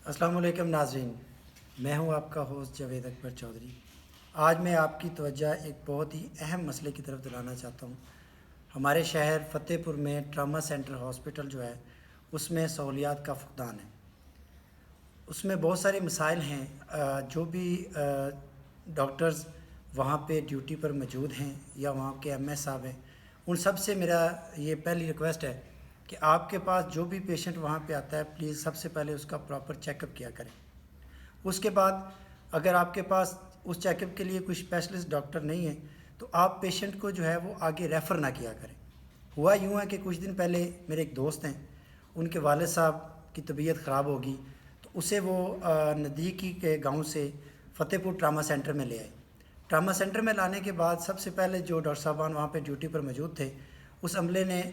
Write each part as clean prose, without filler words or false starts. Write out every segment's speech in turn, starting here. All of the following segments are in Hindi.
अस्सलाम वालेकुम नाज़रीन, मैं हूं आपका होस्ट जावेद अकबर चौधरी। आज मैं आपकी तवज्जो एक बहुत ही अहम मसले की तरफ दिलाना चाहता हूं। हमारे शहर फ़तेहपुर में ट्रामा सेंटर हॉस्पिटल जो है उसमें सहूलियात का फुकदान है। उसमें बहुत सारे मसाइल हैं। जो भी डॉक्टर्स वहाँ पे ड्यूटी पर मौजूद हैं या वहाँ के एमएस साहब हैं, उन सब से मेरा ये पहली रिक्वेस्ट है कि आपके पास जो भी पेशेंट वहाँ पे आता है, प्लीज़ सबसे पहले उसका प्रॉपर चेकअप किया करें। उसके बाद अगर आपके पास उस चेकअप के लिए कोई स्पेशलिस्ट डॉक्टर नहीं है तो आप पेशेंट को जो है वो आगे रेफ़र ना किया करें। हुआ यूँ है कि कुछ दिन पहले मेरे एक दोस्त हैं, उनके वालिद साहब की तबीयत ख़राब होगी तो उसे वो नज़दीकी के गांव से फ़तेहपुर ट्रामा सेंटर में ले आए। ट्रामा सेंटर में लाने के बाद सबसे पहले जो डॉक्टर साहबान वहाँ पे ड्यूटी पर मौजूद थे, उस अमले ने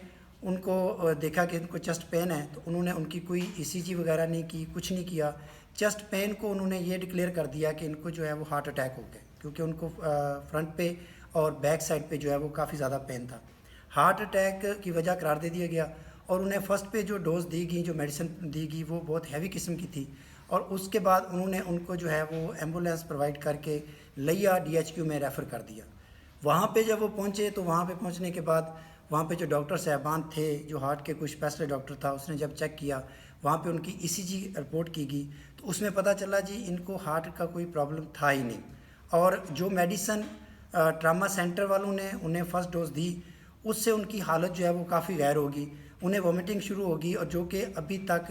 उनको देखा कि उनको चेस्ट पेन है तो उन्होंने उनकी कोई ईसीजी वगैरह नहीं की, कुछ नहीं किया। चेस्ट पेन को उन्होंने ये डिक्लेयर कर दिया कि इनको जो है वो हार्ट अटैक हो गया, क्योंकि उनको फ्रंट पे और बैक साइड पे जो है वो काफ़ी ज़्यादा पेन था। हार्ट अटैक की वजह करार दे दिया गया और उन्हें फ़र्स्ट पे जो डोज़ दी गई, जो मेडिसिन दी गई, वो बहुत हैवी किस्म की थी। और उसके बाद उन्होंने उनको जो है वो एम्बुलेंस प्रोवाइड करके लिया डीएचक्यू में रेफ़र कर दिया। वहाँ पे जब वो पहुँचे तो वहाँ पे पहुँचने के बाद वहाँ पे जो डॉक्टर साहबान थे, जो हार्ट के कुछ स्पेशलिस्ट डॉक्टर था, उसने जब चेक किया, वहाँ पे उनकी ईसीजी रिपोर्ट की गई तो उसमें पता चला जी इनको हार्ट का कोई प्रॉब्लम था ही नहीं। और जो मेडिसन ट्रामा सेंटर वालों ने उन्हें फ़र्स्ट डोज़ दी, उससे उनकी हालत जो है वो काफ़ी गैर होगी, उन्हें वॉमिटिंग शुरू होगी और जो कि अभी तक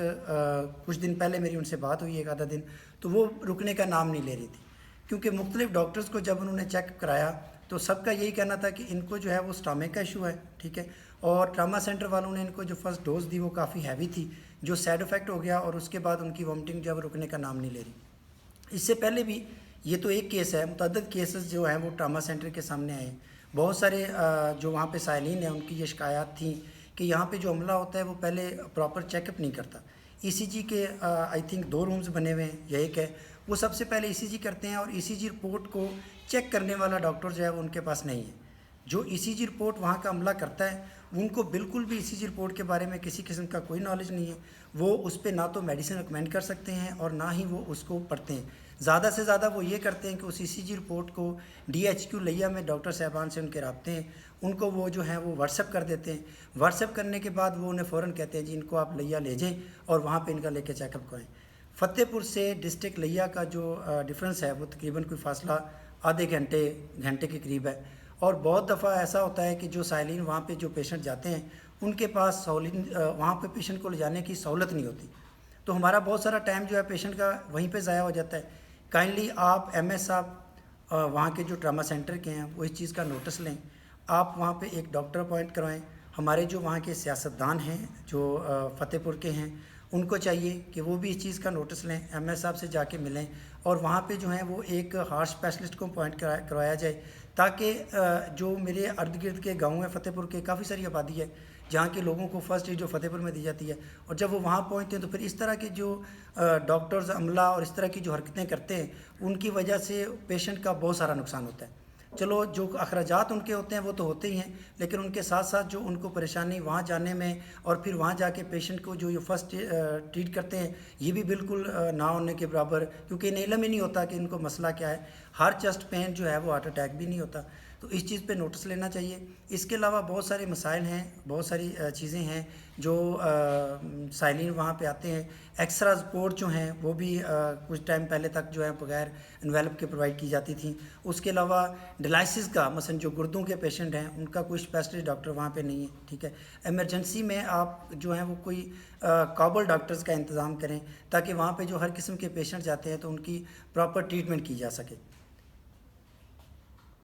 कुछ दिन पहले मेरी उनसे बात हुई एक आधा दिन, तो वो रुकने का नाम नहीं ले रही थी। क्योंकि मुख्तलिफ डॉक्टर्स को जब उन्होंने चेक कराया तो सबका यही कहना था कि इनको जो है वो स्टमक का इशू है, ठीक है। और ट्रामा सेंटर वालों ने इनको जो फर्स्ट डोज़ दी वो काफ़ी हैवी थी, जो साइड इफ़ेक्ट हो गया और उसके बाद उनकी वॉमिटिंग जब रुकने का नाम नहीं ले रही। इससे पहले भी ये तो एक केस है, मुतअद्दिद केसेस जो हैं वो ट्रामा सेंटर के सामने आए। बहुत सारे जो वहाँ पे साइलिन हैं उनकी ये शिकायत थी कि यहाँ पे जो अमला होता है वो पहले प्रॉपर चेकअप नहीं करता। ईसीजी के आई थिंक 2 रूम्स बने हुए हैं या एक है, वो सबसे पहले ईसीजी करते हैं और ईसीजी रिपोर्ट को चेक करने वाला डॉक्टर जो है वो उनके पास नहीं है। जो ईसीजी रिपोर्ट वहाँ का अमला करता है उनको बिल्कुल भी ईसीजी रिपोर्ट के बारे में किसी किस्म का कोई नॉलेज नहीं है। वो उस पर ना तो मेडिसिन रिकमेंड कर सकते हैं और ना ही वो उसको पढ़ते हैं। ज़्यादा से ज़्यादा वो ये करते हैं कि उस ईसीजी रिपोर्ट को डीएचक्यू लिया में डॉक्टर साहबान से उनके राब्ते हैं, उनको वो जो हैं वो व्हाट्सएप कर देते हैं। व्हाट्सएप करने के बाद वो उन्हें फ़ौरन कहते हैं जी इनको आप लिया ले जाएँ और वहाँ पर इनका लेके चेकअप कराएँ। फ़तेहपुर से डिस्ट्रिक्ट लिया का जो डिफरेंस है वो तकरीबन कोई फ़ासला आधे घंटे घंटे के करीब है। और बहुत दफ़ा ऐसा होता है कि जो साइलिन वहाँ पे जो पेशेंट जाते हैं उनके पास वहाँ पे पेशेंट को ले जाने की सहूलत नहीं होती, तो हमारा बहुत सारा टाइम जो है पेशेंट का वहीं पे ज़ाया हो जाता है। काइंडली आप एमएस साहब वहाँ के जो ट्रामा सेंटर के हैं वो इस चीज़ का नोटिस लें। आप वहाँ पे एक डॉक्टर अपॉइंट करवाएं। हमारे जो वहाँ के सियासतदान हैं जो फ़तेहपुर के हैं, उनको चाहिए कि वो भी इस चीज़ का नोटिस लें, एमएस साहब से जाके मिलें और वहाँ पे जो है वो एक हार्ट स्पेशलिस्ट को अपॉइंट करवाया जाए, ताकि जो मेरे अर्द गिर्द के गाँव हैं फ़तेहपुर के, काफ़ी सारी आबादी है जहाँ के लोगों को फ़र्स्ट एड जो फ़तेहपुर में दी जाती है, और जब वो वहाँ पहुँचते हैं तो फिर इस तरह के जो डॉक्टर्स अमला और इस तरह की जो हरकतें करते हैं उनकी वजह से पेशेंट का बहुत सारा नुकसान होता है। चलो जो अखराजात उनके होते हैं वो तो होते ही हैं, लेकिन उनके साथ साथ जो उनको परेशानी वहाँ जाने में और फिर वहाँ जाके पेशेंट को जो ये फर्स्ट ट्रीट करते हैं ये भी बिल्कुल ना होने के बराबर, क्योंकि इन्हें इल्म ही नहीं होता कि इनको मसला क्या है। हर चेस्ट पेन जो है वो हार्ट अटैक भी नहीं होता, तो इस चीज़ पे नोटिस लेना चाहिए। इसके अलावा बहुत सारे मसाइल हैं, बहुत सारी चीज़ें हैं जो साइलिन वहाँ पे आते हैं। एक्स्ट्रा रिपोर्ट जो हैं वो भी कुछ टाइम पहले तक जो है बगैर इन्वेलप के प्रोवाइड की जाती थी। उसके अलावा डायलिसिस का मसलन जो गुर्दों के पेशेंट हैं उनका कोई स्पेशलिस्ट डॉक्टर वहाँ पे नहीं है, ठीक है। इमरजेंसी में आप जो हैं वो कोई काबल डॉक्टर्स का इंतज़ाम करें ताकि वहाँ पे जो हर किस्म के पेशेंट जाते हैं तो उनकी प्रॉपर ट्रीटमेंट की जा सके।